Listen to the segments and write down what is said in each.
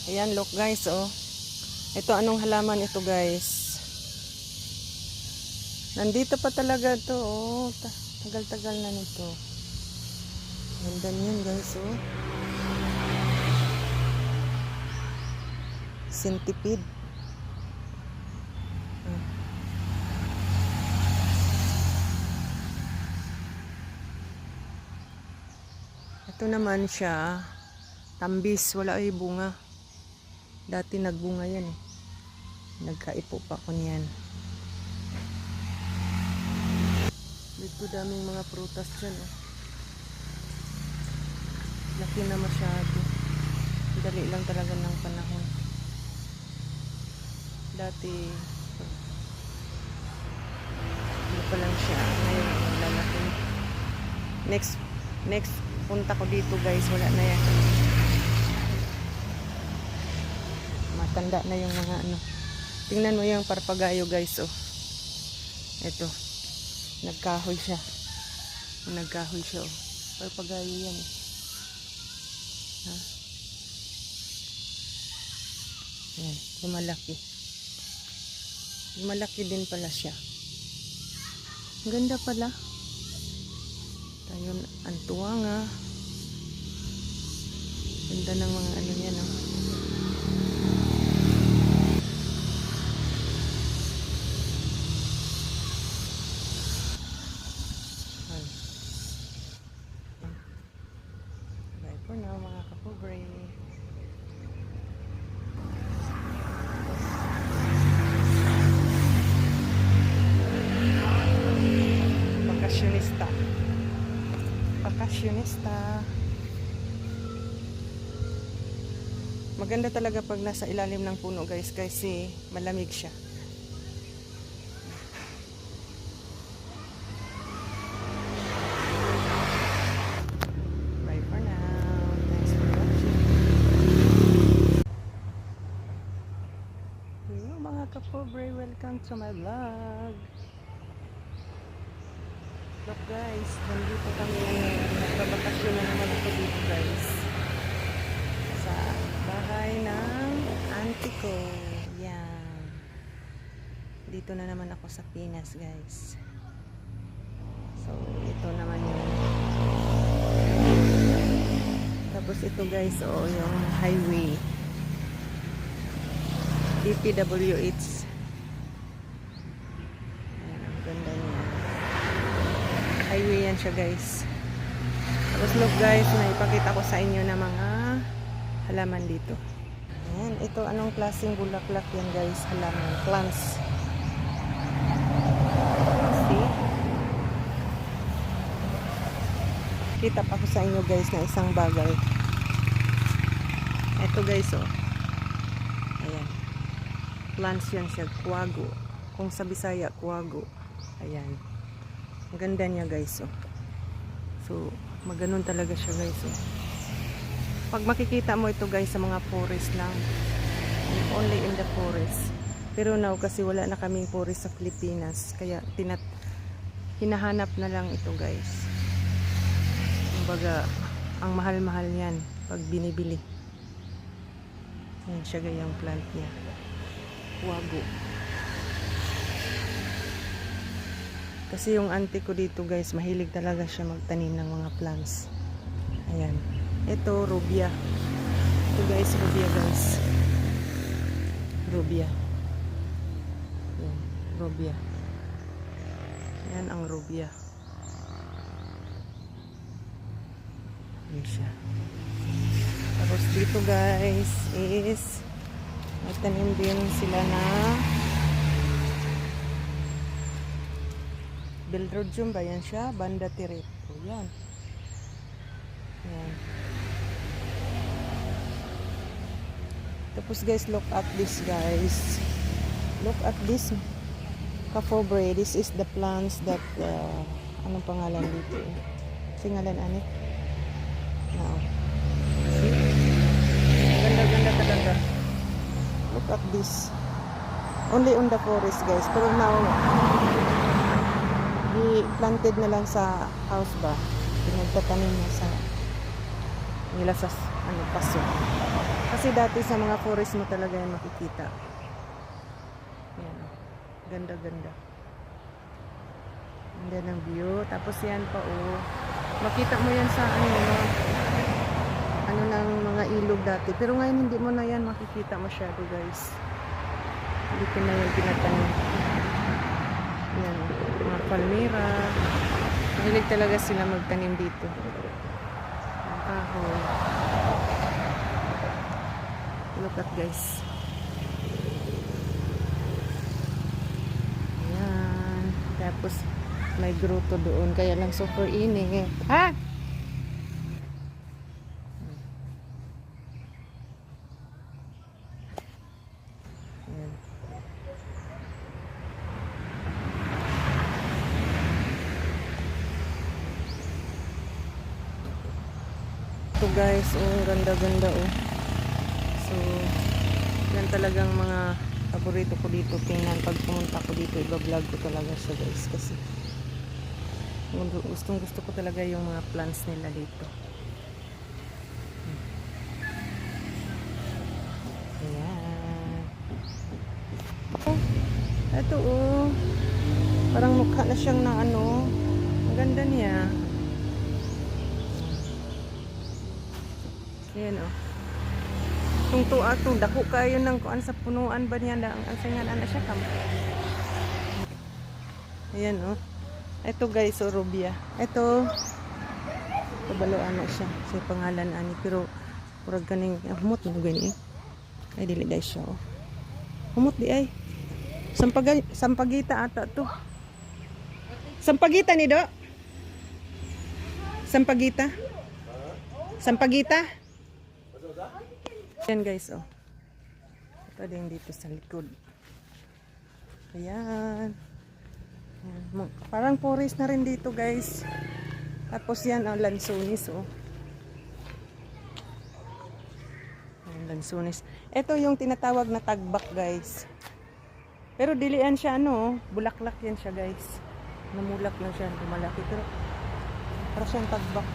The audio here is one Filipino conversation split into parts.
Ayan, look guys, oh. Ito, anong halaman ito guys? Nandito pa talaga to, oh. Tagal-tagal na nito. Ganda niyan guys, oh. Centipede. Ito naman siya, tambis, wala ay bunga. Dati nagbunga yan eh. Nagkaipo pa ko niyan. Dito daming mga prutas dyan oh. Laki na masyado. Dali lang talaga ng panahon. Dati ano pa lang siya. Ngayon lalaki. Next punta ko dito guys, wala na yan. Matanda na yung mga ano. Tingnan mo yung parpagayo guys oh. Ito. Nagkahoy siya. Nagkahoy siya oh. Parpagayo yan eh. Ha? Yan, lumalaki. Lumalaki din pala siya. Ang ganda pala. Tayo ang tuwanga. Ganda ng mga ano yan oh. Bye for now mga kapobre. Bakasyonista. Maganda talaga pag nasa ilalim ng puno guys kasi malamig siya. Bye for now. Thanks for watching. Hello mga kapobre, welcome to my vlog. Look guys, nandito kami, nagbabakasyon na naman ako dito guys sa bahay ng auntie ko. Yan, dito na naman ako sa Pinas guys. So ito naman yung tapos ito guys, oh, yung highway DPWH. Ayan, ang ganda niya. Highway yan siya guys. Tapos look guys, naipakita ko sa inyo na mga halaman dito. Ayan, ito anong klaseng bulaklak yan guys, halaman, plants. See? Kita pa ko sa inyo guys na isang bagay. Ito guys oh. Ayan. Plants yan siya, kuwago. Kung sa Bisaya, kuwago. Ayan. Ang ganda niya guys oh. So maganon talaga siya guys oh. Pag makikita mo ito guys sa mga forest lang, only in the forest. Pero now kasi wala na kaming forest sa Pilipinas, kaya hinahanap na lang ito guys. Kumbaga ang mahal-mahal yan pag binibili. Yan siya gayang plant niya, wago. Kasi yung auntie ko dito guys, mahilig talaga siya magtanim ng mga plants. Ayan. Ito, rubia. Ito guys, rubia guys. Rubia. Ayan, rubia. Ayan ang rubia. Ayan siya. Tapos dito guys is magtanim din sila na Beldrodium ba yan siya? Banda Tireto. Yan. Yan. Tapos guys, look at this guys. Look at this kapobre. This is the plants that anong pangalan dito? Singalan ani? Now. See? Ganda-ganda talaga. Look at this. Only on the forest guys. Pero now planted na lang sa house ba, pinagtatanim na sa nila sa ano, paso. Kasi dati sa mga forest mo talaga yan makikita. Yan. Ganda-ganda. Ganda ng view. Tapos yan pa, oh. Makita mo yan sa ano ng mga ilog dati. Pero ngayon hindi mo na yan makikita masyado, guys. Hindi ko na yan pinatanim. Yan, mga palmera. Mahilig talaga sila magtanim dito. Ang kahoy. Look at, guys. Ayan. Tapos may grotto doon. Kaya lang super init. Ha? Ayan. Ito, guys, oh, ganda-ganda, oh. So, yan talagang mga paborito ko dito. Tingnan, pag pumunta ko dito, iba-vlog ko talaga siya, guys. Kasi gustong gusto ko talaga yung mga plants nila dito. Ayan. Oh, ito, oh. Parang mukha na siyang na ano. Ang ganda niya. Ayan, oh. Tung tuwa to, dako kayo ng kuan sa punuan ba niya ang singanan na siya kam. Ayan, oh. Ito, guys, oh, Rubia. Ito kabaloan na siya sa pangalan ani, pero murag kaning humot mo gani. Ay dili dai siya, oh. Humot di ay. Sampagita ata to. Sampagita ni do. Sampagita. Sampagita. Ayan, guys, oh. Ito din dito sa likod. Ayan. Ayan. Parang forest na rin dito, guys. Tapos yan, oh, lansones, oh. Ayan, lansones. Ito yung tinatawag na tagbak, guys. Pero dilian siya, ano, bulaklak yan siya, guys. Namulak na siya, lumalaki. Pero parang siyang tagbak.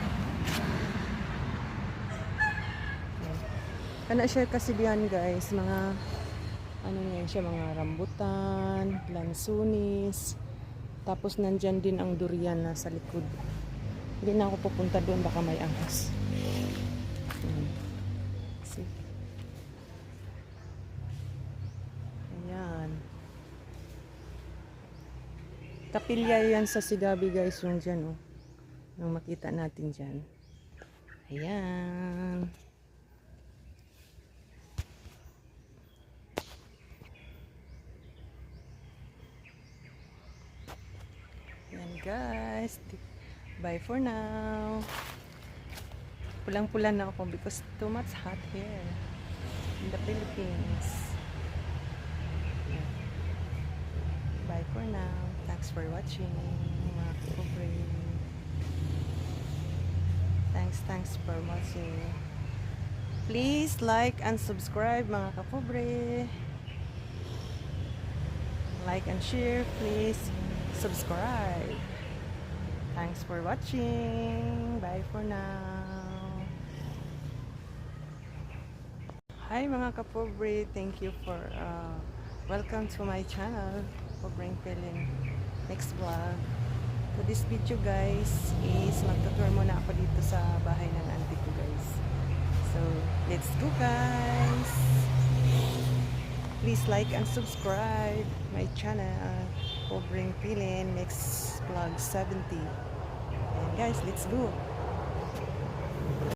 Kana siya kasi diyan, guys, mga ano yan siya, mga rambutan, lansunis, tapos nandyan din ang durian na sa likod. Hindi na ako pupunta doon, baka may ahas. See? Ayan. Kapilya yan sa Sigabi, guys, yung dyan, oh. Nung makita natin dyan. Ayan. Guys, bye for now. Pulang-pula na ako because too much hot here in the Philippines. Bye for now. Thanks for watching, mga kapobre. Thanks for watching. Please like and subscribe, mga kapobre. Like and share, please subscribe. Thanks for watching. Bye for now. Hi mga kapobre. Thank you for welcome to my channel, Pobreng Pilin. Next vlog. So this video, guys, is magtutour muna ako dito sa bahay ng auntie ko, guys. So let's go, guys. Please like and subscribe my channel, Pobreng Pilin. Next vlog 70. And guys, let's go.